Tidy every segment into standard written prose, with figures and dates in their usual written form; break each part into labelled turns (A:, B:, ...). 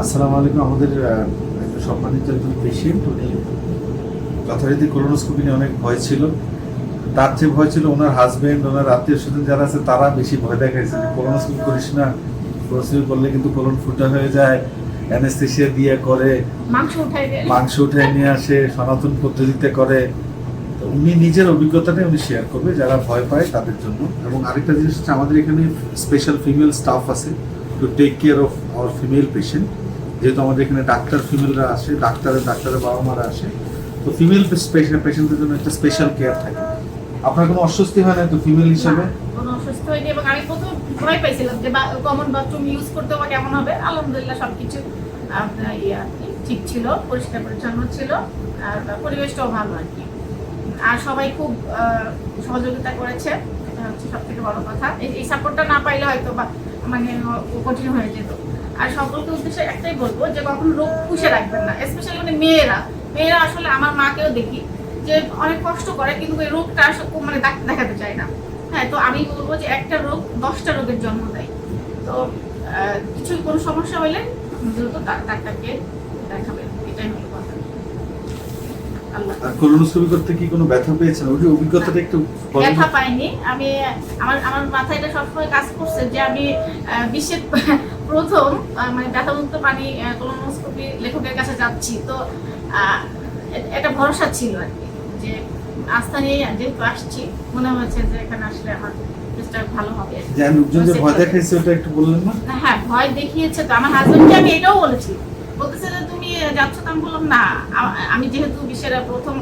A: আসসালামু আলাইকুম। আমাদের একটা সম্মানিত একজন পেশেন্ট, উনি যথারীতি কোলোনোস্কোপি নিয়ে অনেক ভয় ছিল। তার যে ভয় ছিল, ওনার হাজবেন্ড, ওনার আত্মীয় স্বজন যারা আছে তারা বেশি ভয় দেখাইছে যে কোলোনোস্কোপি করিস না, কোলোনোস্কোপি করলে কিন্তু কোলন ফুটা হয়ে যায়, অ্যানেস্থেসিয়া দিয়ে করে, মাংস উঠায় নিয়ে আসে, সনাতন পদ্ধতিতে করে। তো উনি নিজের অভিজ্ঞতাটাই উনি শেয়ার করবে যারা ভয় পায় তাদের জন্য। এবং আরেকটা জিনিস হচ্ছে, আমাদের এখানে স্পেশাল ফিমেল স্টাফ আছে to take care of our female patient. যেহেতু আমাদের এখানে ডাক্তার ফিমেলরা আসে, ডাক্তারের বাবা মারা আসে, তো ফিমেল পেশেন্টদের জন্য একটা স্পেশাল কেয়ার থাকে। আপনার কোনো অস্বস্তি হয় না তো ফিমেল হিসেবে?
B: কোনো অসুস্থ হয়নি, এবং আমি প্রথম ভয় পাইছিলাম যে কমন বাথরুম ইউজ করতে বা কেমন হবে। আলহামদুলিল্লাহ সবকিছু আপনার ঠিক ছিল, পরিষ্কার পরিচ্ছন্ন ছিল, আর পরিবেশটাও ভালো আর কি। আর সবাই খুব সহযোগিতা করেছে, এটা হচ্ছে সব থেকে বড় কথা। এই সাপোর্টটা না পাইলে হয়তো বা মানে কঠিন হয়ে যেত। আর সকলকে উদ্দেশ্যে একটাই বলবো যে কখনো রোগ পুষে রাখবেন না, স্পেশালি মানে মেয়েরা আসলে আমার মাকেও দেখি যে অনেক কষ্ট করে, কিন্তু ওই রোগটা মানে দেখাতে চায় না। হ্যাঁ, তো আমি বলবো যে একটা রোগ 10টা রোগের জন্ম দেয়। তো কিছু কোনো সমস্যা হলে দ্রুত ডাক্তারকে দেখাবেন, এটাই হলো কথা।
A: আর কোলোনোস্কোপি করতে কি কোনো ব্যথা পেয়েছেন? ওই যে অভিজ্ঞতাটা একটু বলেন।
B: ব্যথা পাইনি আমি। আমার মাথায় এটা সবসময় কাজ করছে যে আমি বিশ্বের প্রথম মানে ব্যথামুক্ত পানি কোলোনোস্কোপি লেখকের কাছে যাচ্ছি। তো এটা ভরসা ছিল আর কি, যে আস্থা নিয়ে যেহেতু আসছি, মনে হয়েছে যে এখানে আসলে আমার চেষ্টা ভালো হবে।
A: যে লোকজন যে ভয় দেখাইছে ওটা একটু বললেন না?
B: হ্যাঁ, ভয় দেখিয়েছে তো। আমার হাজবেন্ডকে আমি এটাও বলেছি, বলতেছে যে তুমি যাচ্ছ, তো আমি বললাম না, আমি যেহেতু বিশ্বের প্রথম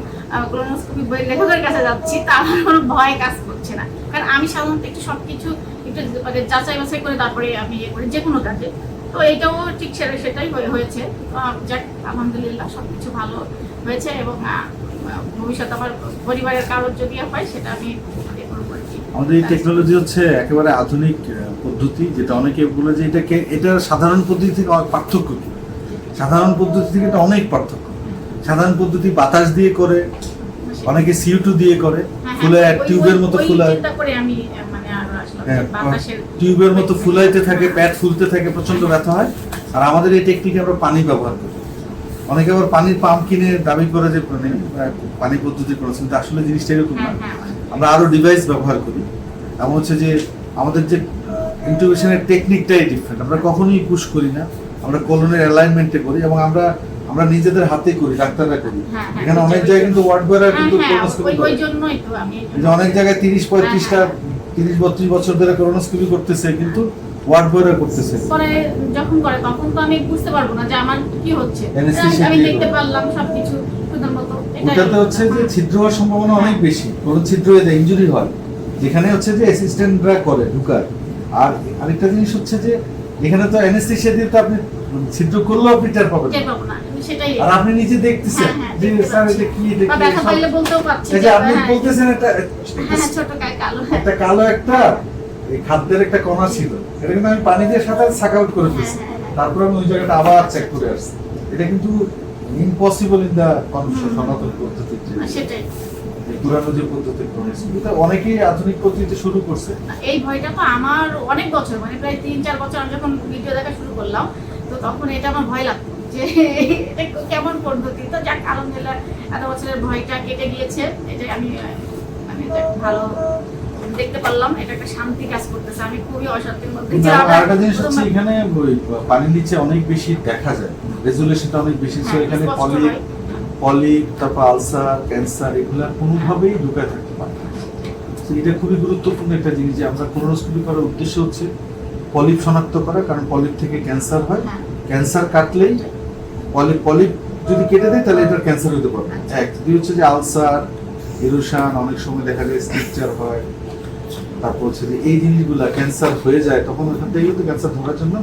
B: কোলোনোস্কোপি বই লেখকের কাছে যাচ্ছি, তা আমার কোনো ভয় কাজ করছে না। কারণ আমি সাধারণত একটু সবকিছু একটু যাচাই বাছাই করে তারপরে আমি ইয়ে করি যে কোনো কাজে। তো এইটাও ঠিক সেটাই হয়েছে। যাক, আলহামদুলিল্লাহ সবকিছু ভালো হয়েছে, এবং ভবিষ্যতে আমার পরিবারের কারোর যদি হয় সেটা আমি ইয়ে করবো আর কি।
A: আমাদের এই টেকনোলজি হচ্ছে একেবারে আধুনিক পদ্ধতি, যেটা অনেকে বলে যে এটা সাধারণ পদ্ধতি থেকে পার্থক্য কি? সাধারণ পদ্ধতি থেকে এটা অনেক পার্থক্য। সাধারণ পদ্ধতি বাতাস দিয়ে করে, অনেকে CO2 দিয়ে করে, ফুলায় টিউবের মতো ফুলায়, টিউবের মতো ফুলাইতে থাকে, প্যাড ফুলতে থাকে, প্রচন্ড ব্যথা হয়। আর আমাদের এই টেকনিকে আমরা পানি ব্যবহার করি। অনেকে আবার পানির পাম্প কিনে দাবি করে যে পানি পদ্ধতি করেছেন, কিন্তু আসলে জিনিসটা এরকম না। আমরা আরো ডিভাইস ব্যবহার করি। এমন হচ্ছে যে আমাদের যে ইন্টিউবেশনের টেকনিকটাই ডিফারেন্ট। আমরা কখনোই পুশ করি না, আমরা কোলনের অ্যালাইনমেন্টে করি, এবং আমরা নিজেদের হাতে করি, ডাক্তাররা করি। এখানে অনেক জায়গায় কিন্তু ওয়ার্ড বয়রা কিন্তু কোলোনোস্কোপি করে। যে অনেক জায়গায় 30-32 বছর ধরে কোলোনোস্কোপি করতেছে, কিন্তু ওয়ার্ড বয়রা করতেছে।
B: পরে যখন করে তখন তো আমি বুঝতে পারবো না যে আমার কি হচ্ছে। আমি দেখতে পারলাম সবকিছু সুন্দর মতো।
A: ওটাতে হচ্ছে যে ছিদ্র হওয়ার সম্ভাবনা অনেক বেশি, কোনো ছিদ্র হয়ে যায়, ইনজুরি হয়, যেখানে হচ্ছে যে অ্যাসিস্ট্যান্টরা করে ঢুকায়। আর আরেকটা জিনিস হচ্ছে যে এখানে তো অ্যানেস্থেসিয়া দিয়ে তো আপনি ছিদ্র করলেও আপনি টের পাবেন না। আর আপনি নিজে দেখতেছেন যে স্যার এটা কি, এটা কি,
B: ব্যথা পাইলে বলতেও পারছি
A: যে আপনি বলতেছেন এটা
B: ছোট কালো
A: একটা কালো একটা এই খাদ্যের একটা কণা ছিল, এটা কিন্তু আমি পানি দিয়ে সাথে সাক আউট করে ফেলছি। তারপর আমি ওই জায়গাটা আবার চেক করে আসছি। এটা কিন্তু ইম্পসিবল ইন দা সনাতন পদ্ধতিতে,
B: সেটাই
A: পুরানো যে পদ্ধতি অনেকেই আধুনিক পদ্ধতিতে শুরু করছে।
B: এই ভয়টা তো আমার অনেক বছর, মানে প্রায় 3-4 বছর আমি যখন ভিডিও দেখা শুরু করলাম, তো তখন এটা আমার ভয় লাগতো যে এটা কেমন পদ্ধতি। তো যাক, আলহামদুলিল্লাহ এত বছরের ভয়টা কেটে গিয়েছে। এটাই আমি মানে ভালো দেখতে পারলাম, এটা একটা শান্তি কাজ করতেছে। আমি খুবই অশান্তির মধ্যে ছিলাম।
A: আরেকটা জিনিস হচ্ছে, এখানে পানির নিচে অনেক বেশি দেখা যায়, রেজুলেশনটা অনেক বেশি। এখানে পলিপ, তারপর আলসার, ক্যান্সার, এগুলা কোনোভাবেই ঢুকায় থাকতে পারে না। এটা খুবই গুরুত্বপূর্ণ একটা জিনিস যে আমরা কোলোনোস্কোপি করার উদ্দেশ্য হচ্ছে পলিপ শনাক্ত করা, কারণ পলিপ থেকে ক্যান্সার হয়। ক্যান্সার কাটলেই পলিপ যদি কেটে দেয় তাহলে এটার ক্যান্সার হতে পারে। এক দুই হচ্ছে যে আলসার, ইরোশন, অনেক সময় দেখা যায় স্ট্রাকচার হয়। তারপর হচ্ছে যে এই জিনিসগুলা ক্যান্সার হয়ে যায়, তখন ওখান থেকে কিন্তু ক্যান্সার ধরার জন্য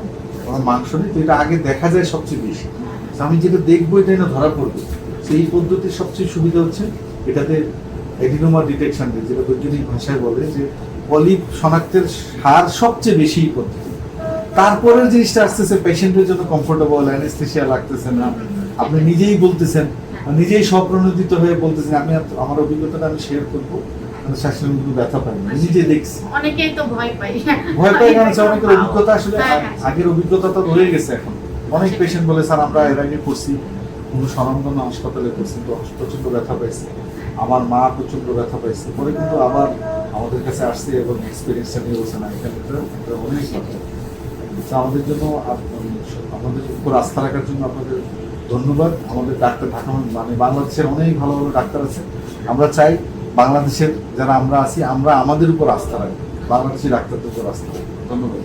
A: আমার মাংস নেই, তো এটা আগে দেখা যায় সবচেয়ে বেশি। আমি যেটা দেখবো এটা না ধরা পড়বে। সেই পদ্ধতির সবচেয়ে সুবিধা হচ্ছে এটাতে অ্যাডিনোমা ডিটেকশন, যেটা বৈজ্ঞানিক ভাষায় বলে যে পলিপ শনাক্তের হার সবচেয়ে বেশি পদ্ধতি। তারপরের জিনিসটা আসতেছে পেশেন্টের জন্য কমফোর্টেবল, অ্যানেস্থেসিয়া লাগতেছে না, আপনি নিজেই বলতেছেন, নিজেই স্বপ্রণোদিত হয়ে বলতেছেন। আমি আমার অভিজ্ঞতাটা আমি শেয়ার করবো। ব্যথা পাই না, নিজে দেখছি।
B: অনেকেই তো ভয় পায়,
A: কারণ অনেকের অভিজ্ঞতা আসলে আগের অভিজ্ঞতা তো রয়ে গেছে, এখন অনেক পেশেন্ট বলে স্যার আমরা এর আগে করছি কোনো স্বনামধন্য হাসপাতালে করছি, তো প্রচণ্ড ব্যথা পাইছি, আমার মা প্রচণ্ড ব্যথা পাইছে, পরে কিন্তু আবার আমাদের কাছে আসছে এবং এক্সপিরিয়েন্সটা নিয়ে বলছে না এখানে তো অনেক ভালো। তো আমাদের জন্য আমাদের উপর আস্থা রাখার জন্য আপনাদের ধন্যবাদ। আমাদের ডাক্তার ঢাকা মানে বাংলাদেশের অনেক ভালো ভালো ডাক্তার আছে, আমরা চাই বাংলাদেশের যারা আমরা আছি আমরা আমাদের উপর আস্থা রাখি, বাংলাদেশি ডাক্তারদের উপর আস্থা রাখি। ধন্যবাদ।